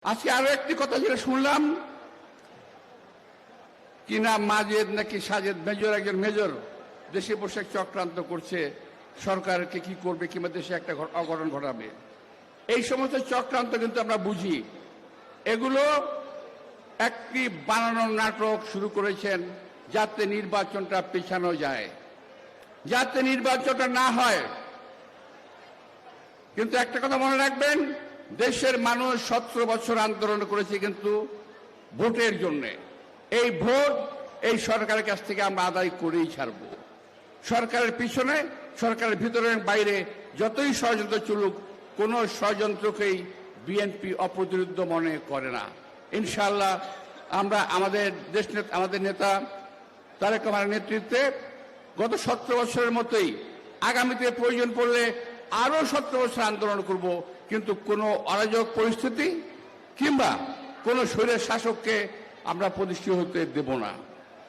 আজকে আরো একটি কথা যেটা শুনলাম, কি নাম মাজেদ নাকি সাজেদ, মেজর, একজন মেজর দেশে বসে চক্রান্ত করছে, সরকারকে কি করবে কিংবা দেশে একটা অঘটন ঘটাবে। এই সমস্ত চক্রান্ত কিন্তু আমরা বুঝি। এগুলো একটি বানানোর নাটক শুরু করেছেন যাতে নির্বাচনটা পেছানো যায়, যাতে নির্বাচনটা না হয়। কিন্তু একটা কথা মনে রাখবেন, দেশের মানুষ 17 বছর আন্দোলন করেছে কিন্তু ভোটের জন্য। এই ভোট এই সরকারের কাছ থেকে আমরা আদায় করেই ছাড়ব। সরকারের পিছনে, সরকারের ভিতরে বাইরে যতই ষড়যন্ত্র চলুক, কোনো ষড়যন্ত্রকেই বিএনপি অপ্রতিরোধ্য মনে করে না। ইনশাআল্লাহ আমরা আমাদের নেতা তারেক রহমানের নেতৃত্বে গত 17 বছরের মতোই আগামীতে প্রয়োজন পড়লে আরো 17 বছর আন্দোলন করব, কিন্তু কোনো অরাজক পরিস্থিতি কিংবা কোনো স্বৈর শাসককে আমরা প্রতিষ্ঠিত হতে দেব না।